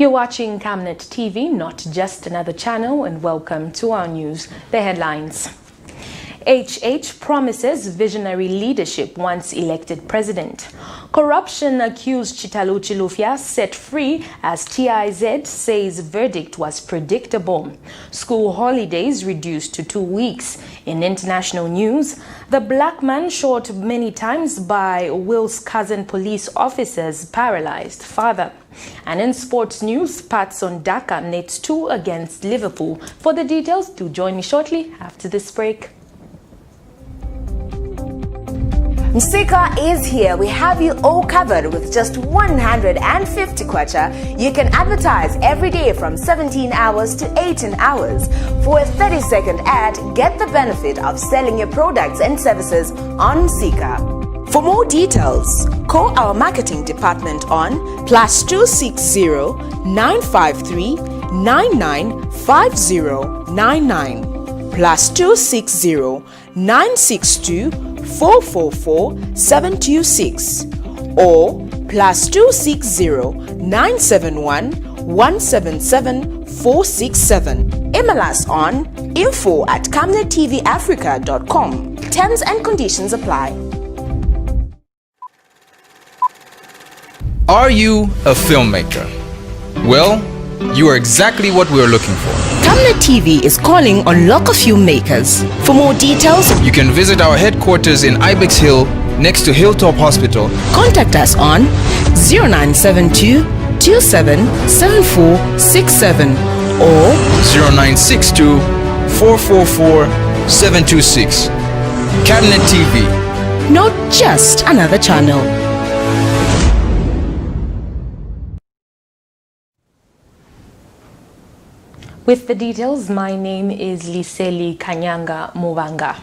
You're watching Camnet TV, not just another channel, and welcome to our news. The headlines. HH promises visionary leadership once elected president. Corruption-accused Chitalu Chilufya set free as TIZ says verdict was predictable. School holidays reduced to 2 weeks. In international news, the black man shot many times by Will's cousin police officers paralyzed father. And in sports news, Pats on Camnet 2 against Liverpool. For the details, do join me shortly after this break. Msika is here. We have you all covered with just 150 kwacha. You can advertise every day from 17 hours to 18 hours. For a 30-second ad, get the benefit of selling your products and services on Msika. For more details, call our marketing department on +260 953 995099 +260 962 444-726 or +260 971 177 467. Email us on info@camnettvafrica.com. Terms and conditions apply. Are you a filmmaker? Well, you are exactly what we are looking for. Camnet TV is calling on local filmmakers. For more details, you can visit our headquarters in Ibex Hill, next to Hilltop Hospital. Contact us on 0972 277467 or 0962 444 726. Camnet TV. Not just another channel. With the details, my name is Liseli Kanyanga Muvanga.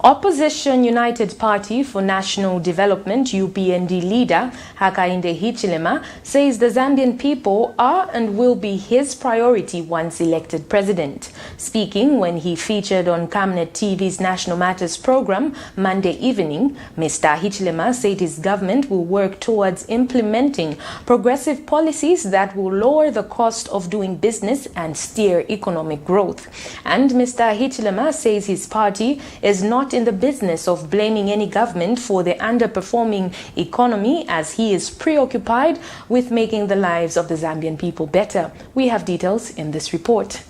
Opposition United Party for National Development UPND leader Hakainde Hichilema says the Zambian people are and will be his priority once elected president. Speaking when he featured on Camnet TV's National Matters program Monday evening, Mr. Hichilema said his government will work towards implementing progressive policies that will lower the cost of doing business and steer economic growth. And Mr. Hichilema says his party is not in the business of blaming any government for the underperforming economy, as he is preoccupied with making the lives of the Zambian people better. We have details in this report.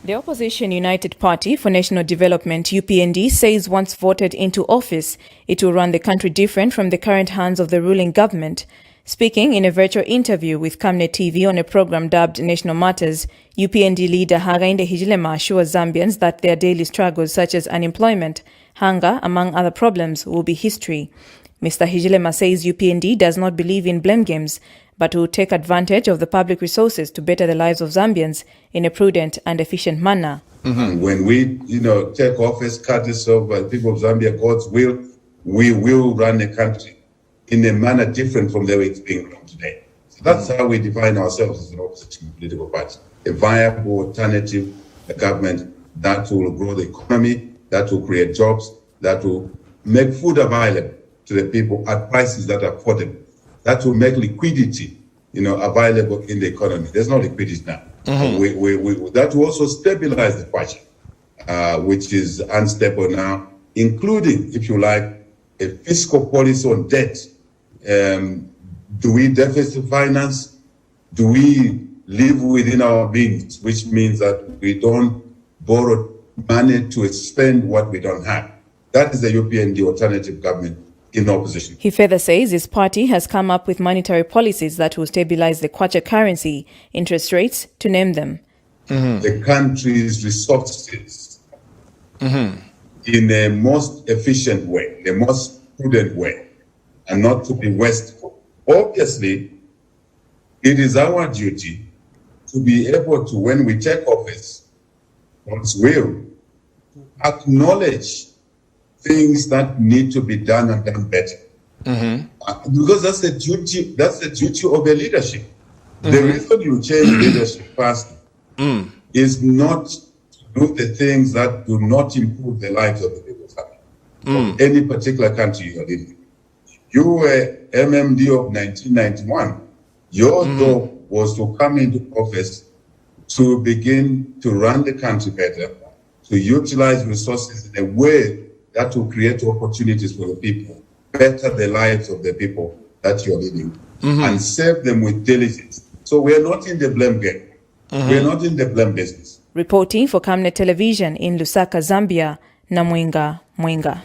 The Opposition United Party for National Development UPND says once voted into office, it will run the country different from the current hands of the ruling government. Speaking in a virtual interview with Camnet TV on a program dubbed National Matters, UPND leader Hakainde Hichilema assures Zambians that their daily struggles such as unemployment, hunger, among other problems, will be history. Mr. Hichilema says UPND does not believe in blame games, but will take advantage of the public resources to better the lives of Zambians in a prudent and efficient manner. When we, take office, courtesy of people of Zambia, God's will, we will run the country in a manner different from the way it's being run today. So that's how we define ourselves as an opposition political party. A viable alternative government that will grow the economy, that will create jobs, that will make food available to the people at prices that are affordable, that will make liquidity, available in the economy. There's no liquidity now. That will also stabilize the kwacha, which is unstable now, including, if you like, a fiscal policy on debt. Do we deficit finance? Do we live within our means, which means that we don't borrow money to spend what we don't have? That is the UPND alternative government in opposition. He further says his party has come up with monetary policies that will stabilize the kwacha currency, interest rates, to name them. The country's resources in a most efficient way, the most prudent way, and not to be wasteful. Obviously, it is our duty to be able to, when we take office, God's will, to acknowledge things that need to be done and done better. Because that's the duty of a leadership. The reason you change leadership fast is not to do the things that do not improve the lives of the people of any particular country you are in. You were MMD of 1991. Your job was to come into office to begin to run the country better, to utilize resources in a way that will create opportunities for the people, better the lives of the people that you're leading, and serve them with diligence. So we're not in the blame game. We're not in the blame business. Reporting for Camnet Television in Lusaka, Zambia, Namwenga Mwenga.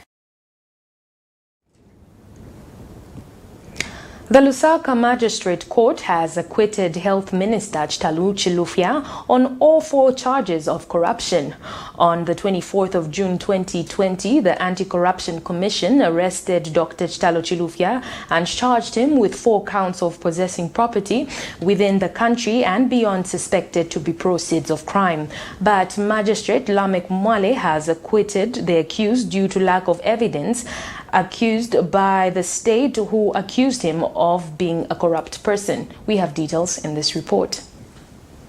The Lusaka Magistrate Court has acquitted Health Minister Chitalu Chilufya on all 4 charges of corruption. On the 24th of June 2020, the Anti-Corruption Commission arrested Dr. Chitalu Chilufya and charged him with 4 counts of possessing property within the country and beyond suspected to be proceeds of crime. But Magistrate Lamek Mwale has acquitted the accused due to lack of evidence accused by the state who accused him of being a corrupt person. We have details in this report.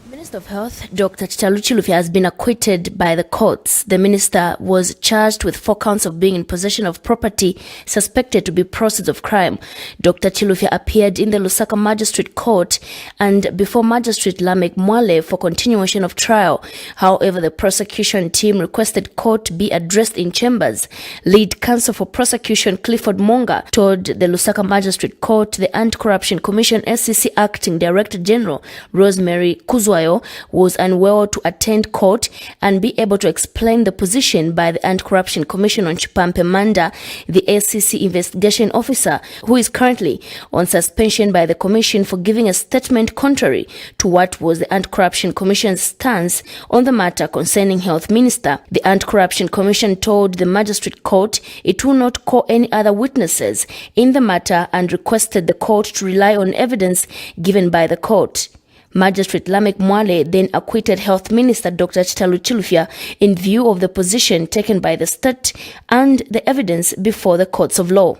Minister of Health, Dr. Chitalu Chilufya, has been acquitted by the courts. The minister was charged with 4 counts of being in possession of property suspected to be proceeds of crime. Dr. Chilufya appeared in the Lusaka Magistrate Court and before Magistrate Lamek Mwale for continuation of trial. However, the prosecution team requested court be addressed in chambers. Lead counsel for prosecution Clifford Monga told the Lusaka Magistrate Court the Anti-Corruption Commission SCC Acting Director General Rosemary Kuzwayo was unwell to attend court and be able to explain the position by the Anti-Corruption Commission on Chipampe Manda, the SCC investigation officer, who is currently on suspension by the commission for giving a statement contrary to what was the Anti-Corruption Commission's stance on the matter concerning Health Minister. The Anti-Corruption Commission told the Magistrate Court it will not call any other witnesses in the matter and requested the court to rely on evidence given by the court. Magistrate Lamek Mwale then acquitted Health Minister Dr. Chitalu Chilufya in view of the position taken by the state and the evidence before the courts of law.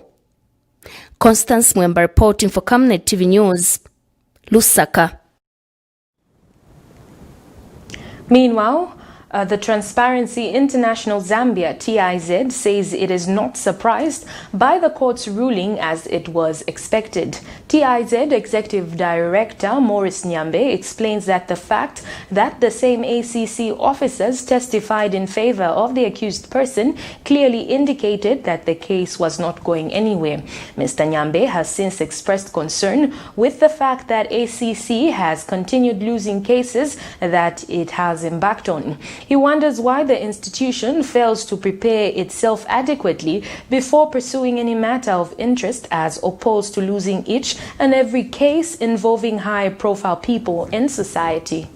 Constance Mwemba reporting for Camnet TV News, Lusaka. Meanwhile, the Transparency International Zambia TIZ says it is not surprised by the court's ruling as it was expected. TIZ Executive Director Maurice Nyambe explains that the fact that the same ACC officers testified in favor of the accused person clearly indicated that the case was not going anywhere. Mr. Nyambe has since expressed concern with the fact that ACC has continued losing cases that it has embarked on. He wonders why the institution fails to prepare itself adequately before pursuing any matter of interest as opposed to losing each and every case involving high-profile people in society.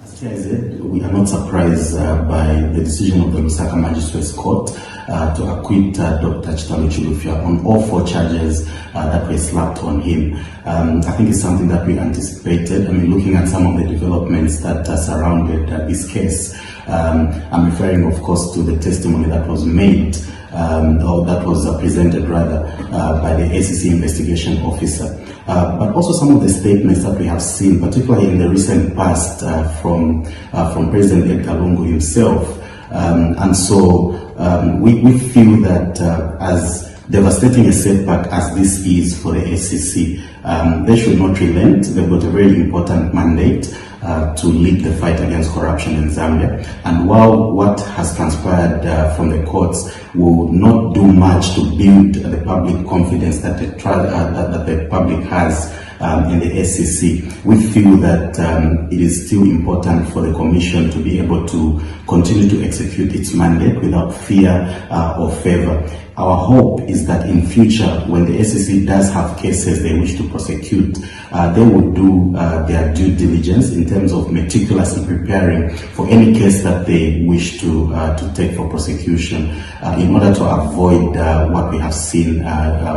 As TIZ, we are not surprised by the decision of the Lusaka Magistrates Court to acquit Dr. Chitalu Chilufya on all 4 charges that were slapped on him. I think it's something that we anticipated. I mean, looking at some of the developments that surrounded this case, I'm referring, of course, to the testimony that was made, or that was presented rather, by the ACC investigation officer. But also some of the statements that we have seen, particularly in the recent past, from President Edgar Lungu himself. And so we feel that as devastating a setback as this is for the ACC, they should not relent. They've got a very important mandate to lead the fight against corruption in Zambia. And while what has transpired from the courts will not do much to build the public confidence that the public has in the SCC, we feel that it is still important for the Commission to be able to continue to execute its mandate without fear or favor. Our hope is that in future, when the SCC does have cases they wish to prosecute, they will do their due diligence in terms of meticulously preparing for any case that they wish to take for prosecution, in order to avoid what we have seen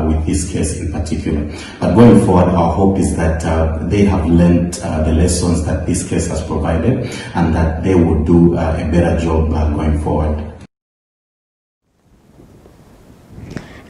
with this case in particular. But going forward, our hope is that they have learned the lessons that this case has provided, and that they will do a better job going forward.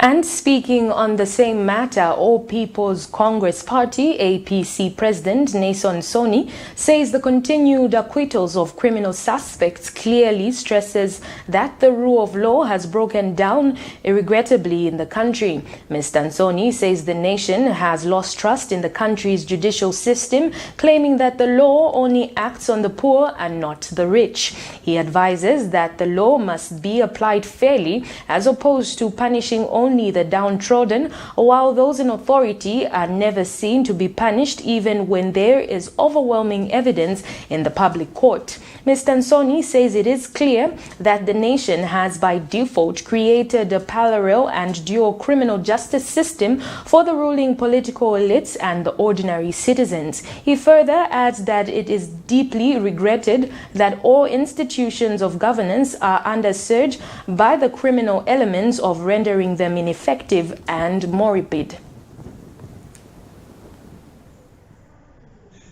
And speaking on the same matter, All People's Congress Party APC President Nason Soni says the continued acquittals of criminal suspects clearly stresses that the rule of law has broken down irregrettably in the country. Mr. Soni says the nation has lost trust in the country's judicial system, claiming that the law only acts on the poor and not the rich. He advises that the law must be applied fairly as opposed to punishing only the downtrodden, while those in authority are never seen to be punished even when there is overwhelming evidence in the public court. Mr. Soni says it is clear that the nation has by default created a parallel and dual criminal justice system for the ruling political elites and the ordinary citizens. He further adds that it is deeply regretted that all institutions of governance are under surge by the criminal elements of rendering them ineffective and moribund.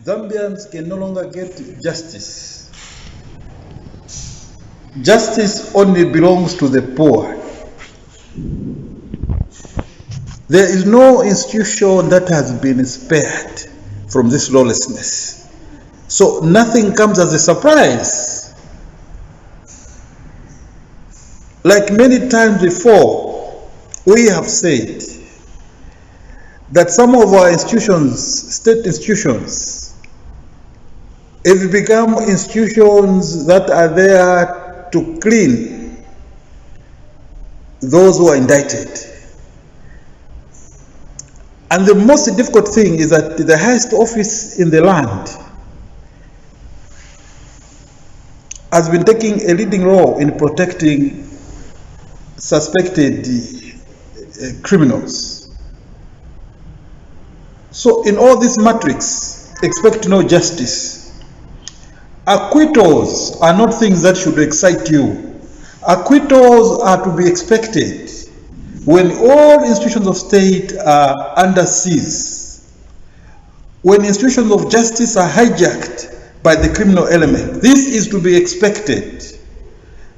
Zambians can no longer get justice. Justice only belongs to the poor. There is no institution that has been spared from this lawlessness. So nothing comes as a surprise. Like many times before, we have said that some of our institutions, state institutions, have become institutions that are there to clean those who are indicted. And the most difficult thing is that the highest office in the land has been taking a leading role in protecting suspected criminals. So in all this matrix, expect no justice. Acquittals are not things that should excite you. Acquittals are to be expected when all institutions of state are under siege, when institutions of justice are hijacked by the criminal element. This is to be expected.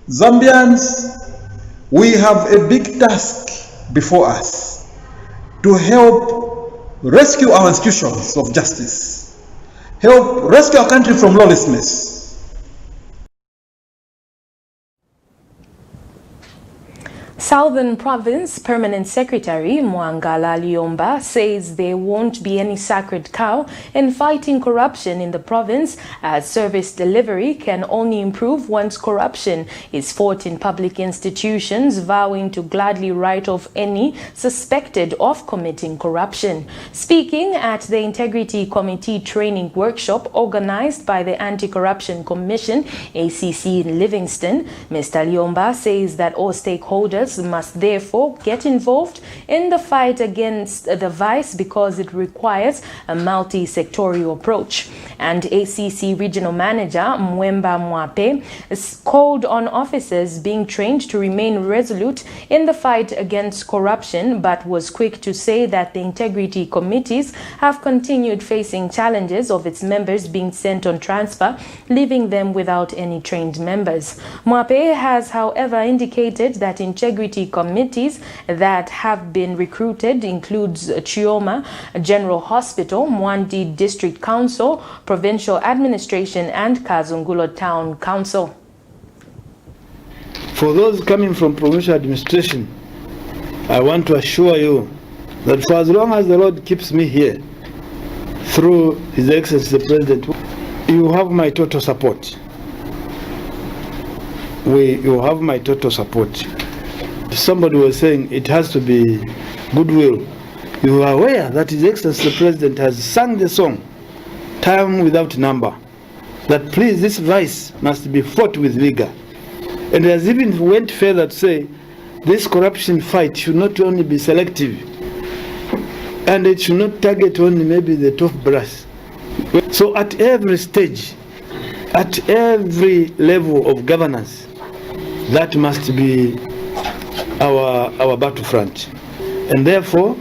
Zambians, we have a big task before us to help rescue our institutions of justice, help rescue our country from lawlessness. Southern Province Permanent Secretary Mwangala Liomba says there won't be any sacred cow in fighting corruption in the province, as service delivery can only improve once corruption is fought in public institutions, vowing to gladly write off any suspected of committing corruption. Speaking at the Integrity Committee training workshop organized by the Anti-Corruption Commission ACC in Livingston, Mr. Liomba says that all stakeholders must therefore get involved in the fight against the vice because it requires a multi-sectorial approach. And ACC Regional Manager Mwemba Mwape called on officers being trained to remain resolute in the fight against corruption, but was quick to say that the integrity committees have continued facing challenges of its members being sent on transfer, leaving them without any trained members. Mwape has, however, indicated that integrity committees that have been recruited includes Chioma General Hospital, Mwandi District Council, Provincial Administration and Kazungulo Town Council. For those coming from provincial administration, I want to assure you that for as long as the Lord keeps me here, through His Excellency the President, you have my total support. You have my total support. Somebody was saying it has to be goodwill. You are aware that His Excellency the President has sung the song, time without number, that please, this vice must be fought with vigor. And has even went further to say this corruption fight should not only be selective, and it should not target only maybe the top brass. So at every stage, at every level of governance, that must be our battlefront. And therefore,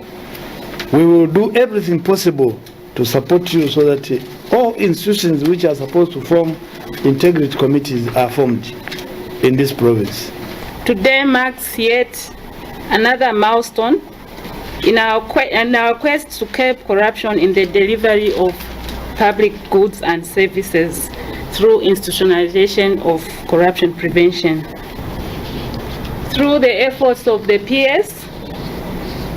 we will do everything possible to support you so that all institutions which are supposed to form integrity committees are formed in this province. Today marks yet another milestone in our quest to curb corruption in the delivery of public goods and services through institutionalization of corruption prevention. Through the efforts of the PS,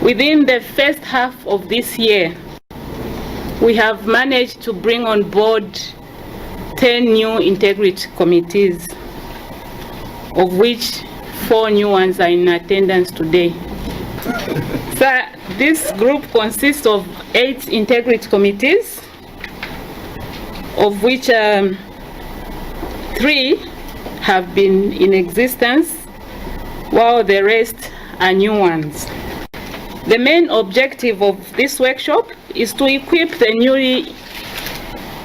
within the first half of this year, we have managed to bring on board 10 new integrity committees, of which 4 new ones are in attendance today. So this group consists of 8 integrity committees, of which 3 have been in existence, while the rest are new ones. The main objective of this workshop is to equip the newly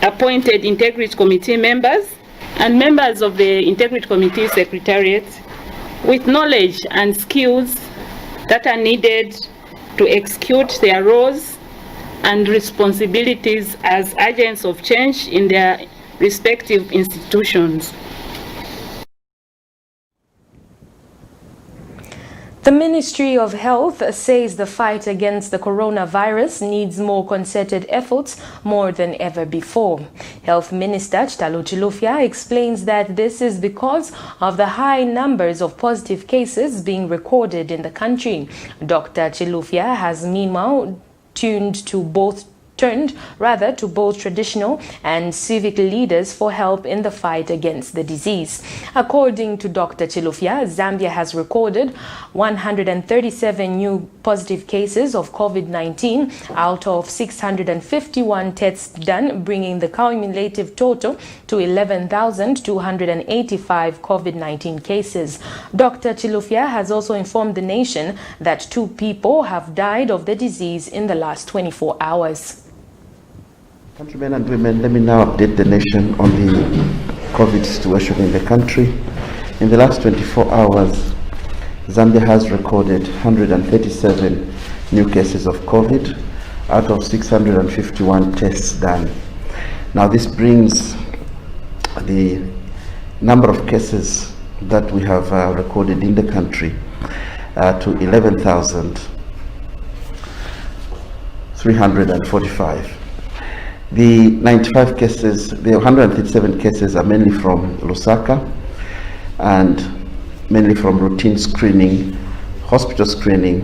appointed Integrity Committee members and members of the Integrity Committee Secretariat with knowledge and skills that are needed to execute their roles and responsibilities as agents of change in their respective institutions. The Ministry of Health says the fight against the coronavirus needs more concerted efforts more than ever before. Health Minister Chitalo Chilufya explains that this is because of the high numbers of positive cases being recorded in the country. Dr. Chilufya has meanwhile turned to both traditional and civic leaders for help in the fight against the disease. According to Dr. Chilufya, Zambia has recorded 137 new positive cases of COVID-19 out of 651 tests done, bringing the cumulative total to 11,285 COVID-19 cases. Dr. Chilufya has also informed the nation that 2 people have died of the disease in the last 24 hours. Countrymen and women, let me now update the nation on the COVID situation in the country. In the last 24 hours, Zambia has recorded 137 new cases of COVID out of 651 tests done. Now this brings the number of cases that we have recorded in the country to 11,345. The 95 cases, the 137 cases are mainly from Lusaka and mainly from routine screening, hospital screening,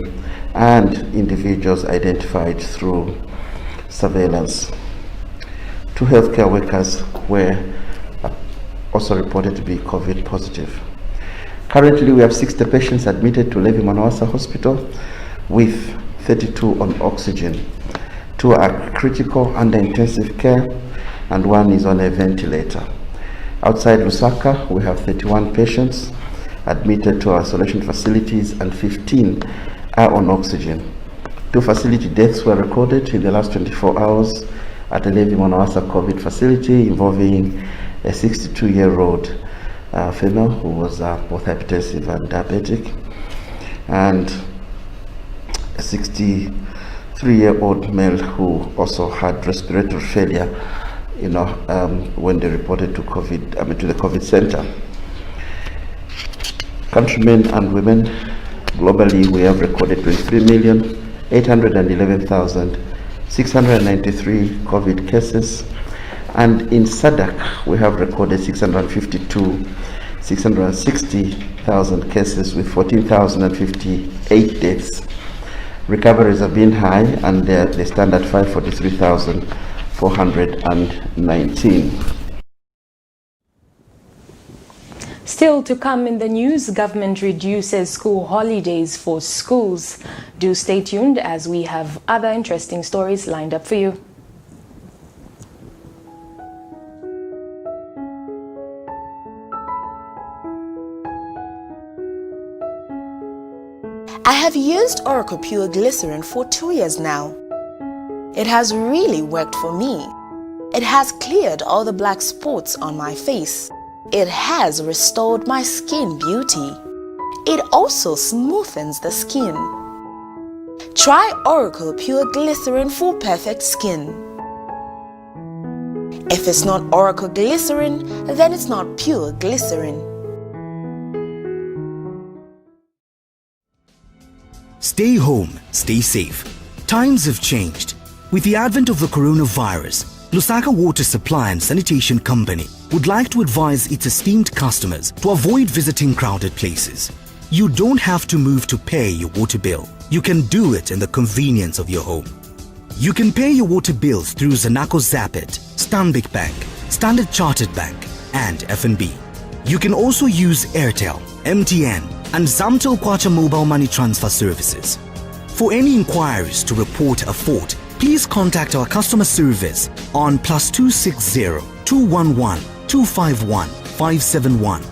and individuals identified through surveillance. 2 healthcare workers were also reported to be COVID positive. Currently, we have 60 patients admitted to Levi Manawasa Hospital with 32 on oxygen. 2 are critical under intensive care and 1 is on a ventilator. Outside Lusaka, we have 31 patients admitted to our isolation facilities and 15 are on oxygen. 2 facility deaths were recorded in the last 24 hours at the Levi Manawasa COVID facility involving a 62-year-old female who was both hypertensive and diabetic, and a 63-year-old male who also had respiratory failure, when they reported to to the COVID center. Countrymen and women, globally we have recorded 23,811,693 COVID cases, and in SADC we have recorded 660,000 cases with 14,058 deaths. Recoveries have been high and they stand at 543,419. Still to come in the news, government reduces school holidays for schools. Do stay tuned as we have other interesting stories lined up for you. I have used Oracle Pure Glycerin for 2 years now. It has really worked for me. It has cleared all the black spots on my face. It has restored my skin beauty. It also smoothens the skin. Try Oracle Pure Glycerin for perfect skin. If it's not Oracle Glycerin, then it's not pure glycerin. Stay home, stay safe. Times have changed. With the advent of the coronavirus, Lusaka Water Supply and Sanitation Company would like to advise its esteemed customers to avoid visiting crowded places. You don't have to move to pay your water bill. You can do it in the convenience of your home. You can pay your water bills through Zanaco Zapit, Stanbic Bank, Standard Chartered Bank, and FNB. You can also use Airtel, MTN, and Zamtel Kwacha mobile money transfer services. For any inquiries to report a fault, please contact our customer service on +260 211 251 571,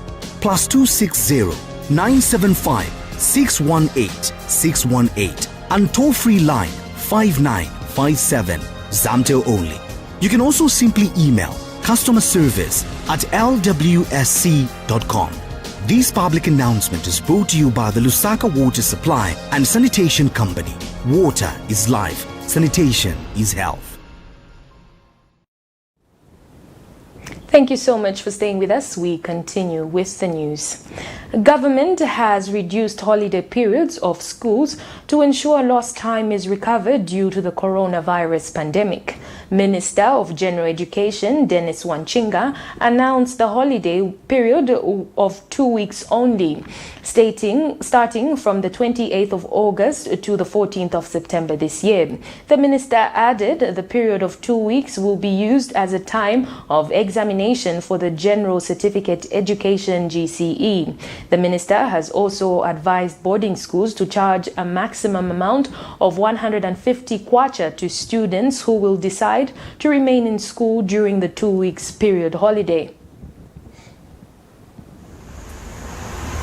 +260 975 618 618, and toll-free line 5957, Zamtel only. You can also simply email customerservice@lwsc.com. This public announcement is brought to you by the Lusaka Water Supply and Sanitation Company. Water is life. Sanitation is health. Thank you so much for staying with us. We continue with the news. Government has reduced holiday periods of schools to ensure lost time is recovered due to the coronavirus pandemic. Minister of General Education, Dennis Wanchinga, announced the holiday period of 2 weeks only, starting from the 28th of August to the 14th of September this year. The minister added the period of 2 weeks will be used as a time of examination for the General Certificate Education GCE. The minister has also advised boarding schools to charge a maximum amount of 150 kwacha to students who will decide to remain in school during the 2 weeks period holiday.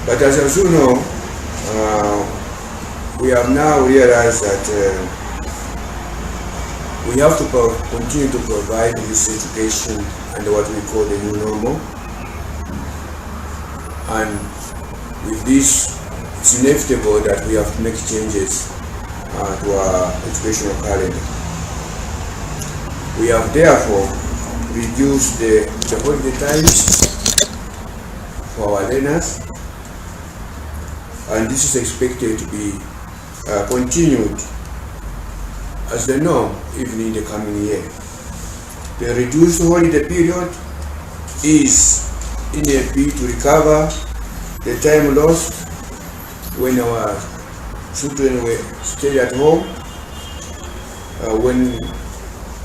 But as you know, we have now realized that we have to continue to provide this education under what we call the new normal. And with this, it's inevitable that we have to make changes to our educational calendar. We have therefore reduced the holiday times for our learners, and this is expected to be continued as the norm even in the coming year. The reduced holiday period is in a bid to recover the time lost when our children were stayed at home, when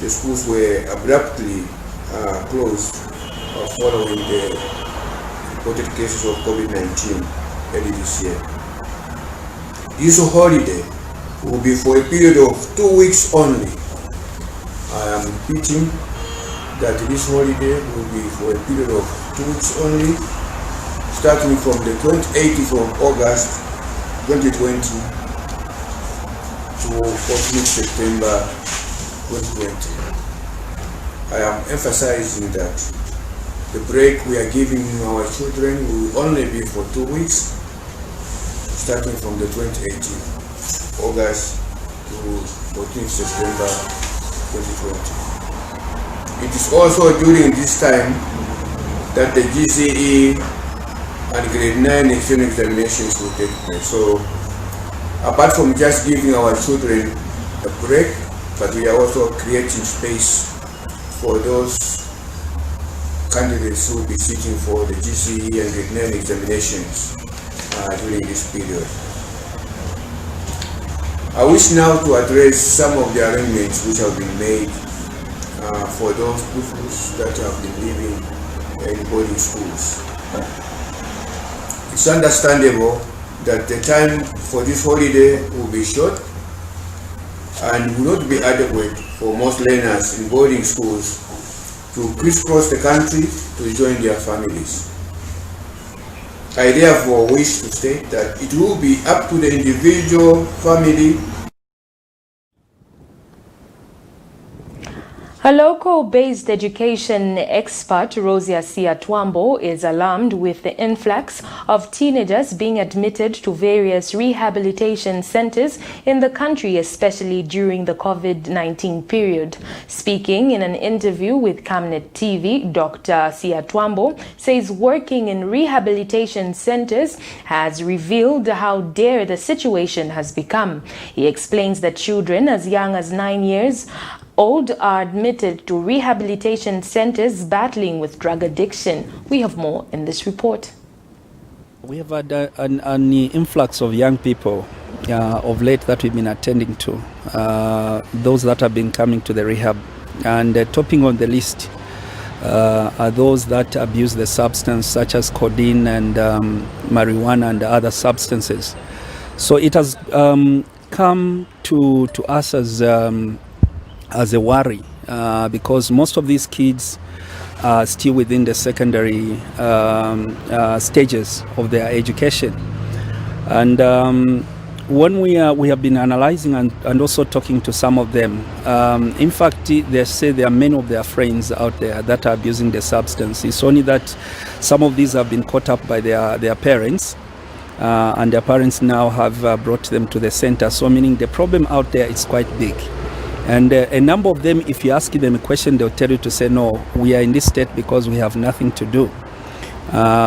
the schools were abruptly closed following the reported cases of COVID-19 early this year. This holiday will be for a period of 2 weeks only. I am repeating that this holiday will be for a period of 2 weeks only, starting from the 28th of August 2020 to 14th September 2020. I am emphasizing that the break we are giving our children will only be for 2 weeks, starting from the 28th August to 14th September 2020. It is also during this time that the GCE and grade 9 external examinations will take place. So apart from just giving our children a break, but we are also creating space for those candidates who will be sitting for the GCE and grade 9 examinations during this period. I wish now to address some of the arrangements which have been made for those pupils that have been living in boarding schools. It's understandable that the time for this holiday will be short and will not be adequate for most learners in boarding schools to crisscross the country to join their families. I therefore wish to state that it will be up to the individual family. A local-based education expert, Rosia Twambo, is alarmed with the influx of teenagers being admitted to various rehabilitation centers in the country, especially during the COVID-19 period. Speaking in an interview with Camnet TV, Dr. Twambo says working in rehabilitation centers has revealed how dire the situation has become. He explains that children as young as 9 years old are admitted to rehabilitation centers battling with drug addiction. We have more in this report. We have had an influx of young people of late that we've been attending to, those that have been coming to the rehab. And topping on the list are those that abuse the substance such as codeine and marijuana and other substances. So it has come to us as a worry, because most of these kids are still within the secondary stages of their education. And when we have been analyzing and also talking to some of them, in fact, they say there are many of their friends out there that are abusing the substance. It's only that some of these have been caught up by their parents, and their parents now have brought them to the center. So meaning the problem out there is quite big. And a number of them, if you ask them a question, they'll tell you to say, no, we are in this state because we have nothing to do.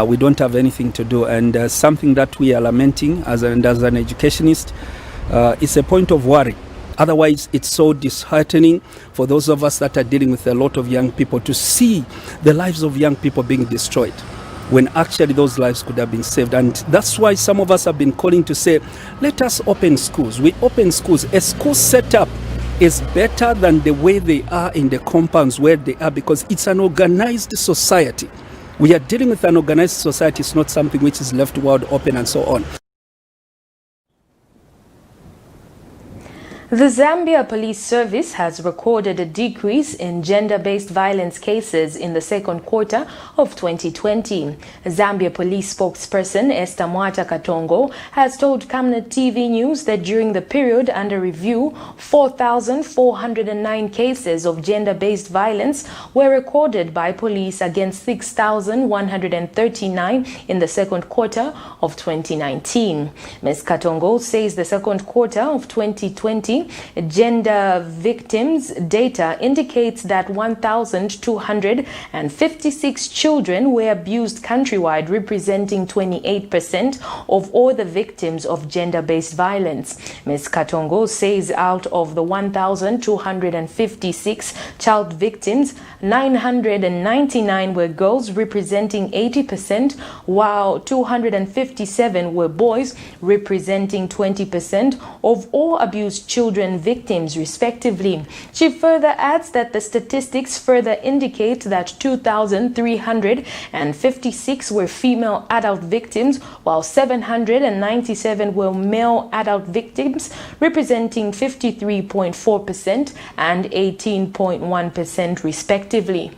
We don't have anything to do. And something that we are lamenting as an educationist, it's a point of worry. Otherwise, it's so disheartening for those of us that are dealing with a lot of young people to see the lives of young people being destroyed, when actually those lives could have been saved. And that's why some of us have been calling to say, let us open schools. We open schools. A school setup is better than the way they are in the compounds where they are, because it's an organized society. We are dealing with an organized society. It's not something which is left wide open and so on. The Zambia Police Service has recorded a decrease in gender-based violence cases in the second quarter of 2020. Zambia Police spokesperson Esther Mwata Katongo has told Camnet TV News that during the period under review, 4,409 cases of gender-based violence were recorded by police against 6,139 in the second quarter of 2019. Ms. Katongo says the second quarter of 2020 gender victims data indicates that 1,256 children were abused countrywide, representing 28% of all the victims of gender-based violence. Ms. Katongo says out of the 1,256 child victims, 999 were girls, representing 80%, while 257 were boys, representing 20% of all abused children victims, respectively. She further adds that the statistics further indicate that 2,356 were female adult victims, while 797 were male adult victims, representing 53.4% and 18.1%, respectively.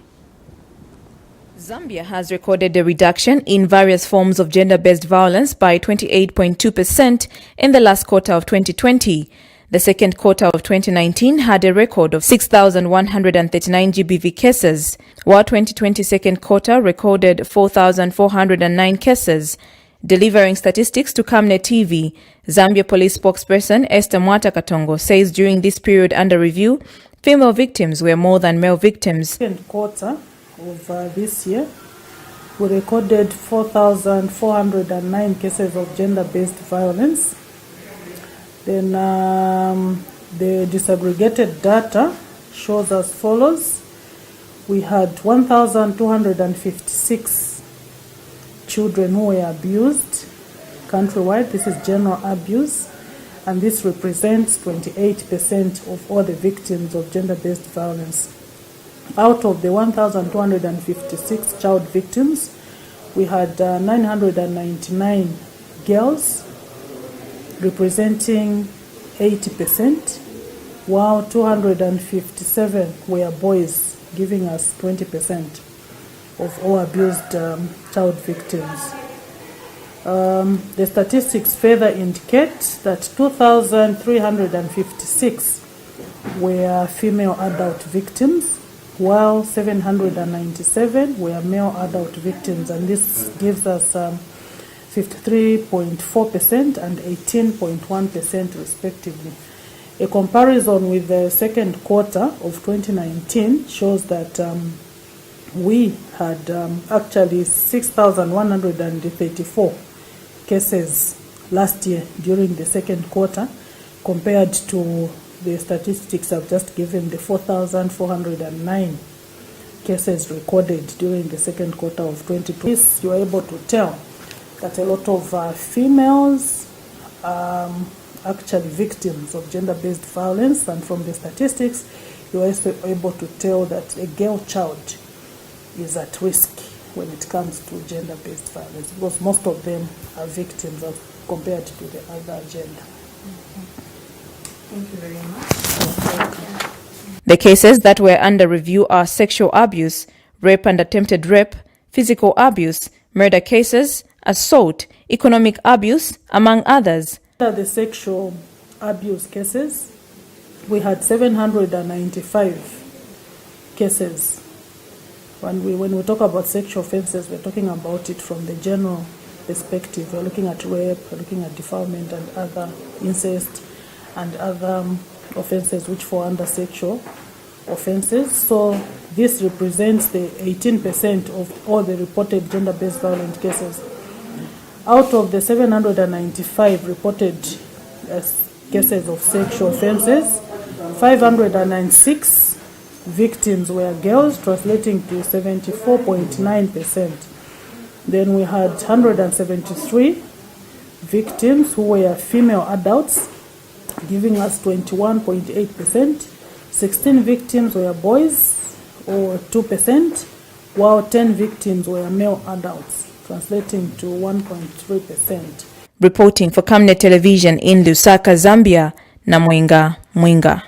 Zambia has recorded a reduction in various forms of gender-based violence by 28.2% in the last quarter of 2020. The second quarter of 2019 had a record of 6,139 GBV cases, while 2020 second quarter recorded 4,409 cases. Delivering statistics to Camnet TV, Zambia Police spokesperson Esther Mwata Katongo says during this period under review, female victims were more than male victims. Second quarter of this year, we recorded 4,409 cases of gender-based violence. Then the disaggregated data shows as follows. We had 1,256 children who were abused countrywide. This is general abuse, and this represents 28% of all the victims of gender-based violence. Out of the 1,256 child victims, we had 999 girls, representing 80%, while 257 were boys, giving us 20% of all abused child victims. The statistics further indicate that 2,356 were female adult victims, while 797 were male adult victims, and this gives us 53.4% and 18.1% respectively. A comparison with the second quarter of 2019 shows that we had actually 6,134 cases last year during the second quarter, compared to the statistics I've just given, the 4,409 cases recorded during the second quarter of 2020. You are able to tell that a lot of females actually victims of gender-based violence, and from the statistics you are also able to tell that a girl child is at risk when it comes to gender-based violence, because most of them are victims as compared to the other gender. Thank you very much. The cases that were under review are sexual abuse, rape and attempted rape, physical abuse, murder cases, assault, economic abuse, among others. The sexual abuse cases, we had 795 cases. When we talk about sexual offences, we're talking about it from the general perspective. We're looking at rape, we're looking at defilement and other incest and other offences which fall under sexual offences. So this represents the 18% of all the reported gender-based violent cases. Out of the 795 reported cases of sexual offences, 596 victims were girls, translating to 74.9%. Then we had 173 victims who were female adults, giving us 21.8%. 16 victims were boys, or 2%, while 10 victims were male adults, translating to 1.3%. Reporting for Camnet Television in Lusaka, Zambia, Namwenga Mwinga.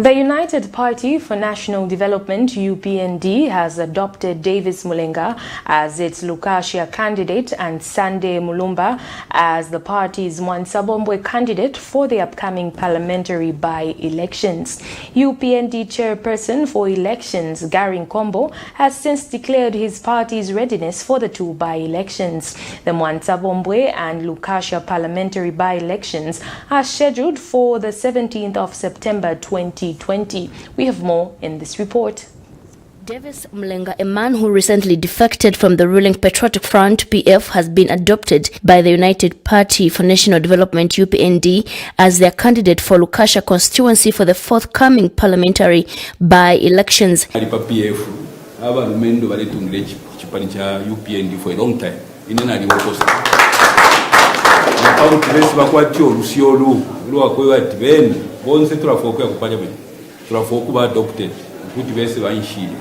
The United Party for National Development, UPND, has adopted Davis Mulenga as its Lukasia candidate and Sande Mulumba as the party's Mwansabombwe candidate for the upcoming parliamentary by-elections. UPND chairperson for elections, Gary Nkombo, has since declared his party's readiness for the two by-elections. The Mwansabombwe and Lukasia parliamentary by-elections are scheduled for the 17th of September 2020. We have more in this report. Davis Mulenga, a man who recently defected from the ruling Patriotic Front (PF), has been adopted by the United Party for National Development (UPND) as their candidate for Lukasia constituency for the forthcoming parliamentary by-elections. PF abalumendo baletungire chipani cha UPND for a long time. Inena liwokosa. Abawo tibesi bakwatyo olusiolu lwakwewa tibeni bonse turafoka kupanya bwe. Turafoka ba adopted kuti bese banshire.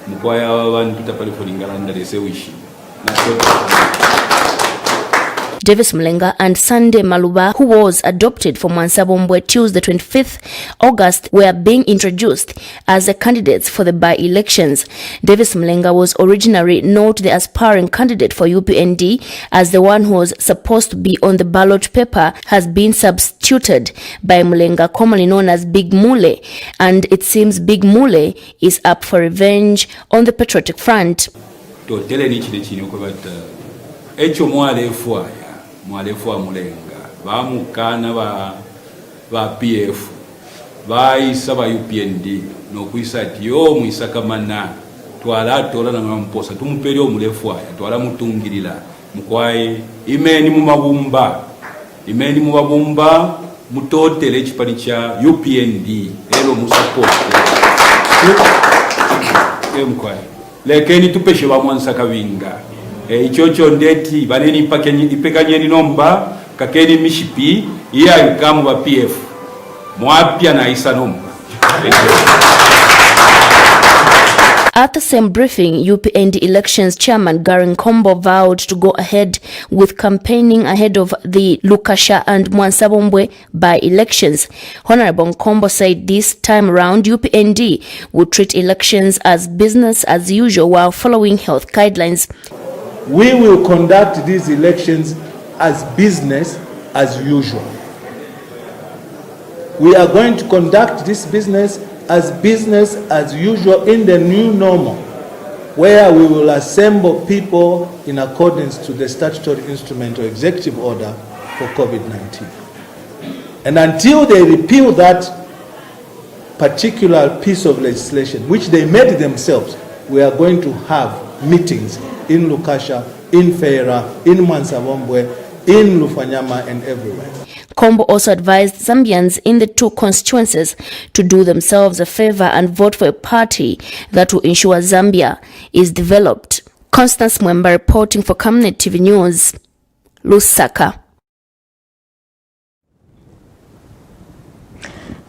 Mukwaya abantu tapali kolingana ndalese wishi. Davis Mulenga and Sande Maluba, who was adopted for Mwansabombwe Tuesday 25th August, were being introduced as the candidates for the by-elections. Davis Mulenga was originally not the aspiring candidate for UPND, as the one who was supposed to be on the ballot paper has been substituted by Mulenga, commonly known as Big Mule, and it seems Big Mule is up for revenge on the Patriotic Front. Mwalefu wa Mulenga bamukana ba PF baisa ba UPND no kuisa tiyo mwisakamana twala tola na mposa tumupeli omulefu aya twala mutungirira mukwaye imeni mu mabumba mutotele chipani cha UPND lero musupport mukwaye lekeni tupeshe ba mwansaka winga ichocho ndeti baneni ipekanyeni nomba kakeni mishipi iya ikamu wa PF mwapya na isa nomba. At the same briefing, UPND elections chairman Gary Nkombo vowed to go ahead with campaigning ahead of the Lukasia and Mwansabombwe by-elections. Honorable Nkombo said this time around UPND would treat elections as business as usual while following health guidelines. We will conduct these elections as business as usual. we are going to conduct this business as usual in the new normal, where we will assemble people in accordance to the statutory instrument or executive order for COVID-19. And until they repeal that particular piece of legislation, which they made themselves, we are going to have meetings in Lukasha, in Feira, in Mwansabombwe, in Lufanyama, and everywhere. Kombo also advised Zambians in the two constituencies to do themselves a favor and vote for a party that will ensure Zambia is developed. Constance Mwemba reporting for Camnet TV News, Lusaka.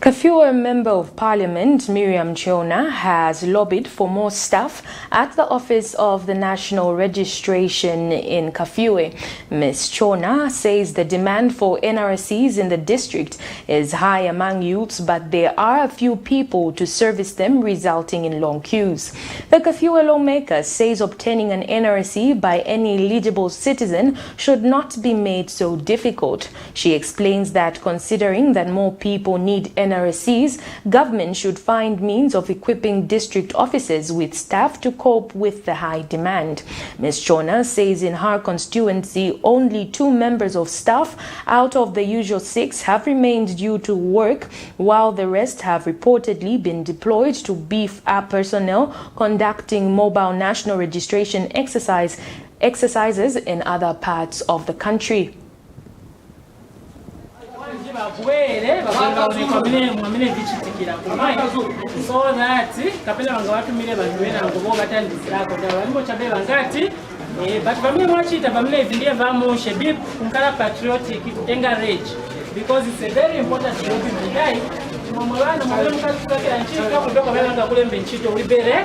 Kafue Member of Parliament Miriam Chiona has lobbied for more staff at the Office of the National Registration in Kafue. Ms. Chiona says the demand for NRCs in the district is high among youths, but there are a few people to service them, resulting in long queues. The Kafue lawmaker says obtaining an NRC by any eligible citizen should not be made so difficult. She explains that considering that more people need NRCs, government should find means of equipping district offices with staff to cope with the high demand. Ms. Chiona says in her constituency, only 2 members of staff out of the usual 6 have remained due to work, while the rest have reportedly been deployed to beef up personnel conducting mobile national registration exercises in other parts of the country. So that kapela wangawatumire vanhu venango vovatandisirako ndavambochabe vangati but vamwe mwachita vamwe vindie vamushe be kunkala patriotic kutenga rage because it's a very important document dai mama vana mwana mukasukira nchika kutoka vanga kulembe nchito ulibere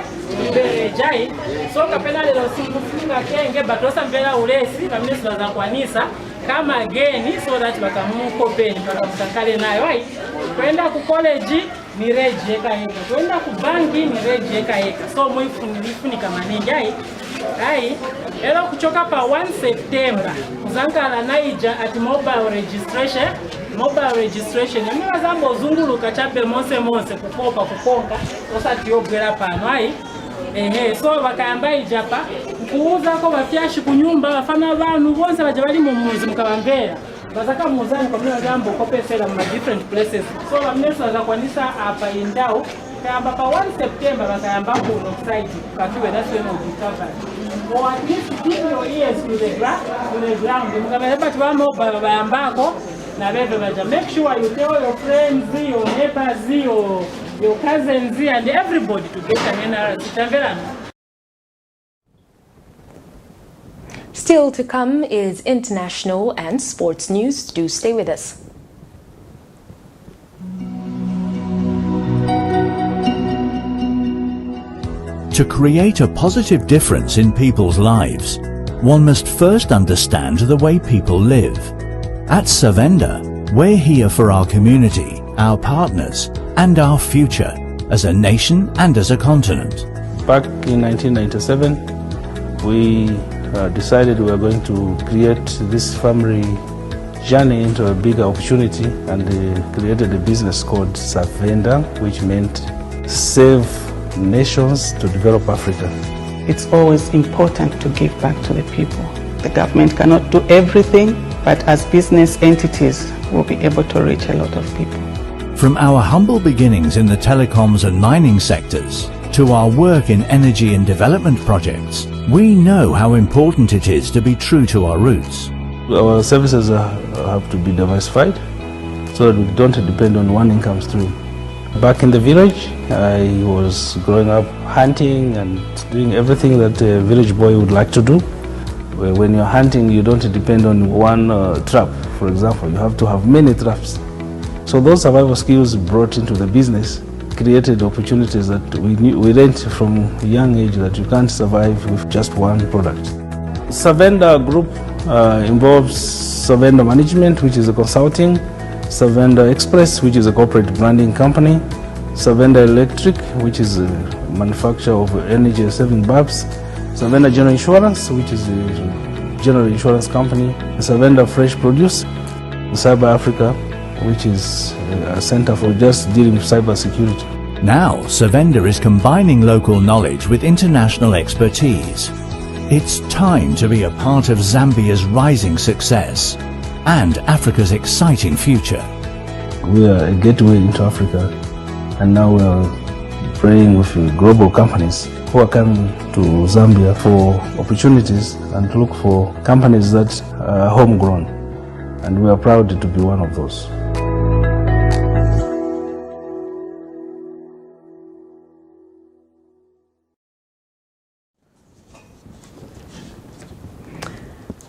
jai so kapela lelo singufunga kenge but osamvera ulesi vamwe sibaza kwanisa kama again so that bakamukopeni bakamusakale nayo ai kwenda ku college ni rage eka kwenda ku banki ni rage eka so muifunika maningi ai ero kuchoka pa 1 September kuzankala naija at mobile registration mimi bazambo zunguluka chape mose kukopa kukonga osati yogera pano ai so bakayamba ijapa kuuza ko bafyashi kunyumba bafana abantu bonse baje bali mu muzi mukabambera bazaka muzani kwa mimi jambo kopesela mu different places so bamnesa za kwanisa hapa indao kamba pa 1 September bakayamba ku site Kafue, that's when we covered or at least keep your ears to the ground mukabeba tubamo bayambako na bebe baje make sure you tell your friends, your neighbors, your cousins and everybody to get an NRC. Still to come is international and sports news. Do stay with us. To create a positive difference in people's lives, one must first understand the way people live. At Savenda, we're here for our community, our partners, and our future as a nation and as a continent. Back in 1997, we decided we were going to create this family journey into a bigger opportunity and created a business called Savenda, which meant Save Nations to Develop Africa. It's always important to give back to the people. The government cannot do everything, but as business entities, we'll be able to reach a lot of people. From our humble beginnings in the telecoms and mining sectors to our work in energy and development projects, we know how important it is to be true to our roots. Our services have to be diversified so that we don't depend on one income stream. Back in the village, I was growing up hunting and doing everything that a village boy would like to do. When you're hunting, you don't depend on one trap, for example. You have to have many traps. So those survival skills brought into the business created opportunities that we learned from a young age that you can't survive with just one product. Savenda Group involves Savenda Management, which is a consulting, Savenda Express, which is a corporate branding company, Savenda Electric, which is a manufacturer of energy-saving bulbs, Savenda General Insurance, which is a general insurance company, Savenda Fresh Produce, Cyber Africa, which is a center for just dealing with cybersecurity. Now, Savenda is combining local knowledge with international expertise. It's time to be a part of Zambia's rising success and Africa's exciting future. We are a gateway into Africa, and now we are praying with global companies who are coming to Zambia for opportunities and to look for companies that are homegrown, and we are proud to be one of those.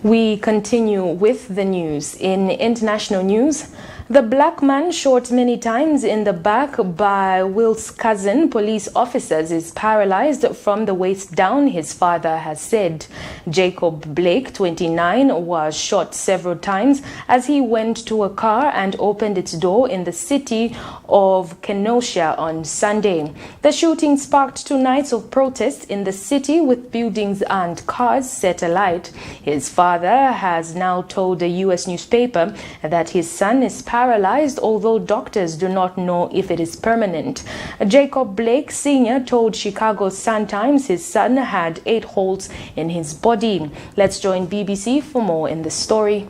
We continue with the news. In international news, the black man shot many times in the back by Will's cousin police officers is paralyzed from the waist down, his father has said. Jacob Blake, 29, was shot several times as he went to a car and opened its door in the city of Kenosha on Sunday. The shooting sparked 2 nights of protests in the city with buildings and cars set alight. His father has now told a U.S. newspaper that his son is paralyzed, although doctors do not know if it is permanent. Jacob Blake Sr. told Chicago Sun-Times his son had 8 holes in his body. Let's join BBC for more in the story.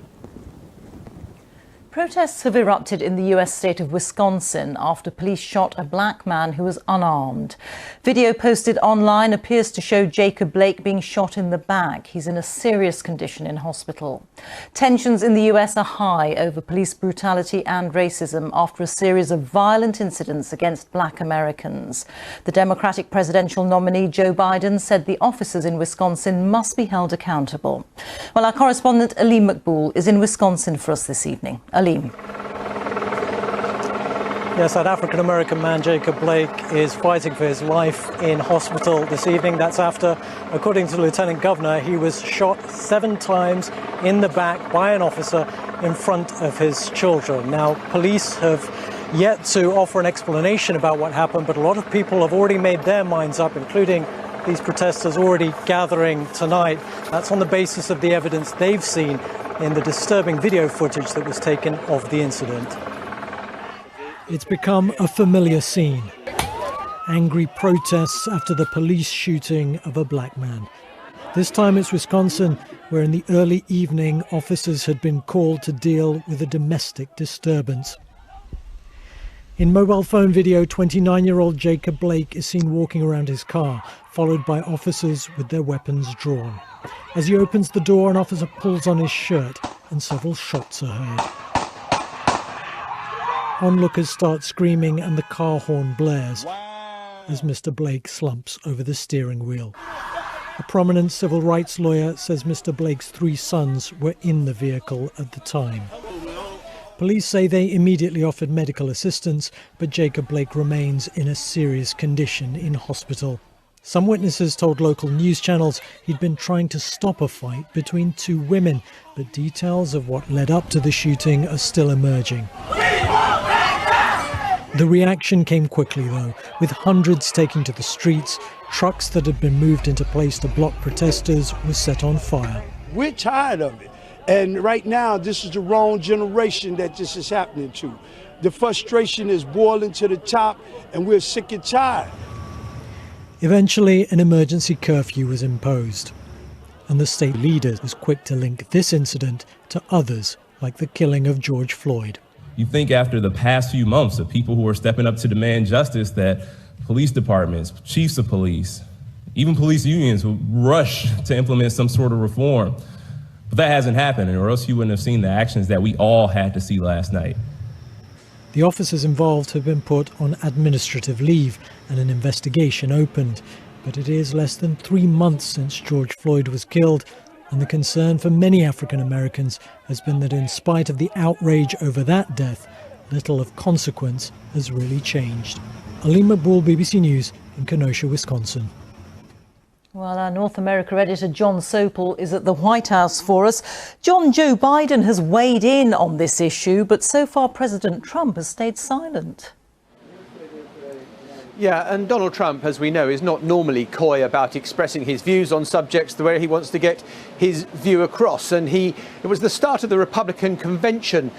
Protests have erupted in the U.S. state of Wisconsin after police shot a black man who was unarmed. Video posted online appears to show Jacob Blake being shot in the back. He's in a serious condition in hospital. Tensions in the U.S. are high over police brutality and racism after a series of violent incidents against black Americans. The Democratic presidential nominee Joe Biden said the officers in Wisconsin must be held accountable. Well, our correspondent Aleem Maqbool is in Wisconsin for us this evening. Aleem. Yes, that African-American man, Jacob Blake, is fighting for his life in hospital this evening. That's after, according to the Lieutenant Governor, he was shot 7 times in the back by an officer in front of his children. Now, police have yet to offer an explanation about what happened, but a lot of people have already made their minds up, including these protesters already gathering tonight. That's on the basis of the evidence they've seen in the disturbing video footage that was taken of the incident. It's become a familiar scene. Angry protests after the police shooting of a black man. This time it's Wisconsin, where in the early evening officers had been called to deal with a domestic disturbance. In mobile phone video, 29-year-old Jacob Blake is seen walking around his car, followed by officers with their weapons drawn. As he opens the door, an officer pulls on his shirt and several shots are heard. Onlookers start screaming and the car horn blares as Mr. Blake slumps over the steering wheel. A prominent civil rights lawyer says Mr. Blake's 3 sons were in the vehicle at the time. Police say they immediately offered medical assistance, but Jacob Blake remains in a serious condition in hospital. Some witnesses told local news channels he'd been trying to stop a fight between 2 women, but details of what led up to the shooting are still emerging. The reaction came quickly, though, with hundreds taking to the streets. Trucks that had been moved into place to block protesters were set on fire. We're tired of it. And right now, this is the wrong generation that this is happening to. The frustration is boiling to the top, and we're sick and tired. Eventually, an emergency curfew was imposed, and the state leader was quick to link this incident to others, like the killing of George Floyd. You think after the past few months of people who are stepping up to demand justice that police departments, chiefs of police, even police unions will rush to implement some sort of reform. But that hasn't happened, or else you wouldn't have seen the actions that we all had to see last night. The officers involved have been put on administrative leave and an investigation opened. But it is less than 3 months since George Floyd was killed, and the concern for many African Americans has been that in spite of the outrage over that death, little of consequence has really changed. Aleem Maqbool, BBC News in Kenosha, Wisconsin. Well, our North America editor John Sopel is at the White House for us. John, Joe Biden has weighed in on this issue, but so far President Trump has stayed silent. Yeah, and Donald Trump, as we know, is not normally coy about expressing his views on subjects the way he wants to get his view across. And it was the start of the Republican convention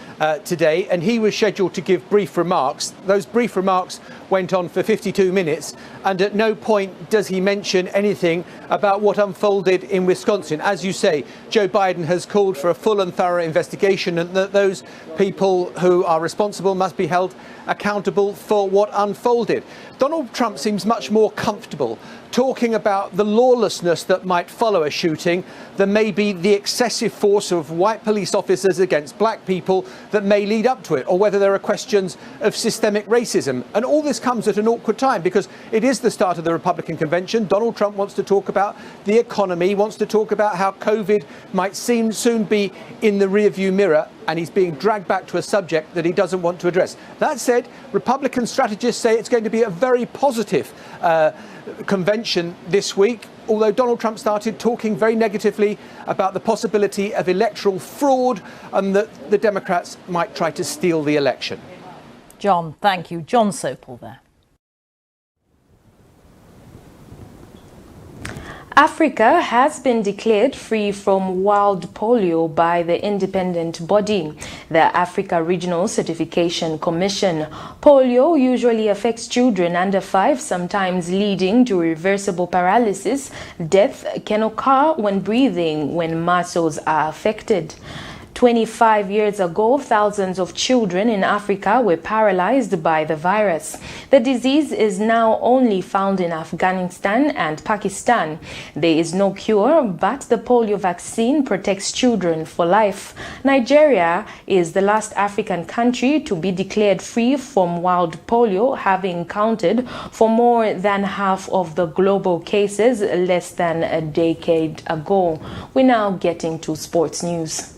today, and he was scheduled to give brief remarks. Those brief remarks went on for 52 minutes, and at no point does he mention anything about what unfolded in Wisconsin. As you say, Joe Biden has called for a full and thorough investigation, and that those people who are responsible must be held accountable for what unfolded. Donald Trump seems much more comfortable talking about the lawlessness that might follow a shooting than maybe the excessive force of white police officers against black people that may lead up to it, or whether there are questions of systemic racism. And all this comes at an awkward time because it is the start of the Republican convention. Donald Trump wants to talk about the economy, wants to talk about how COVID might soon be in the rearview mirror, and he's being dragged back to a subject that he doesn't want to address. That said, Republican strategists say it's going to be a very positive convention this week, although Donald Trump started talking very negatively about the possibility of electoral fraud and that the Democrats might try to steal the election. John, thank you. John Sopel there. Africa has been declared free from wild polio by the independent body, the Africa Regional Certification Commission. Polio usually affects children under 5, sometimes leading to reversible paralysis. Death can occur when breathing, when muscles are affected. 25 years ago, thousands of children in Africa were paralyzed by the virus. The disease is now only found in Afghanistan and Pakistan. There is no cure, but the polio vaccine protects children for life. Nigeria is the last African country to be declared free from wild polio, having counted for more than half of the global cases less than a decade ago. We're now getting to sports news.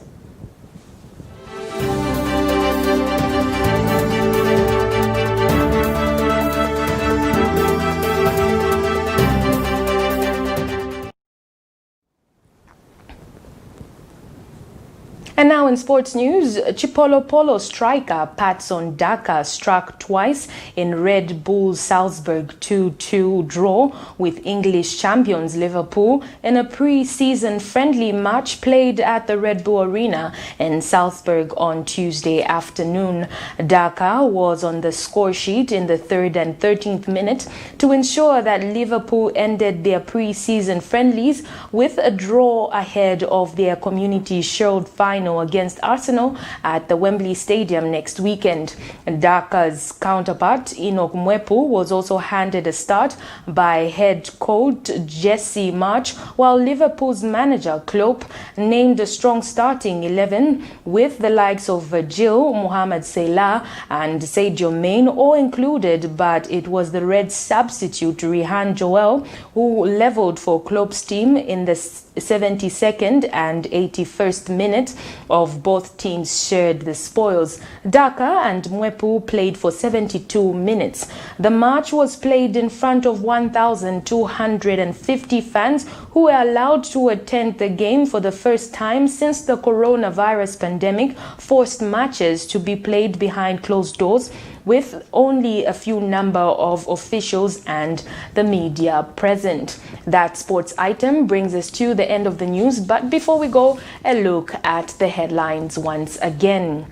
And now in sports news, Chipolo Polo striker Patson Daka struck twice in Red Bull Salzburg 2-2 draw with English champions Liverpool in a pre-season friendly match played at the Red Bull Arena in Salzburg on Tuesday afternoon. Daka was on the score sheet in the 3rd and 13th minute to ensure that Liverpool ended their pre-season friendlies with a draw ahead of their Community Shield final against Arsenal at the Wembley Stadium next weekend. Daka's counterpart Enoch Mwepu was also handed a start by head coach Jesse March, while Liverpool's manager Klopp named a strong starting 11 with the likes of Virgil, Mohamed Salah and Sadio Mane all included, but it was the Reds substitute Rehan Joel who levelled for Klopp's team in the 72nd and 81st minute of both teams shared the spoils. Daka and Mwepu played for 72 minutes. The match was played in front of 1,250 fans who were allowed to attend the game for the first time since the coronavirus pandemic forced matches to be played behind closed doors, with only a few number of officials and the media present. That sports item brings us to the end of the news, but before we go, a look at the headlines once again.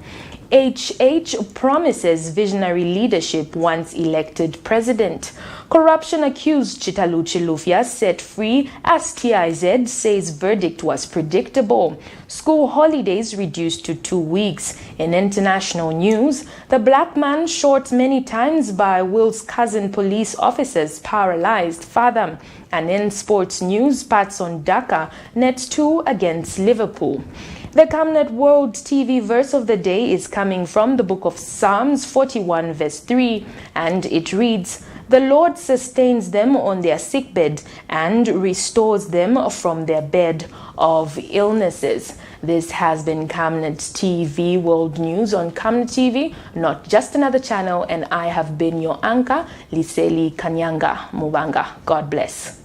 HH promises visionary leadership once elected president. Corruption accused Chitaluchi Lufya set free as TIZ says verdict was predictable. School holidays reduced to 2 weeks. In international news, the black man shot many times by Will's cousin police officers paralyzed father. And in sports news, Patson Daka nets 2 against Liverpool. The Camnet World TV verse of the day is coming from the book of Psalms 41 verse 3, and it reads, "The Lord sustains them on their sickbed and restores them from their bed of illnesses." This has been Camnet TV World News on Camnet TV, not just another channel, and I have been your anchor, Liseli Kanyanga Mubanga. God bless.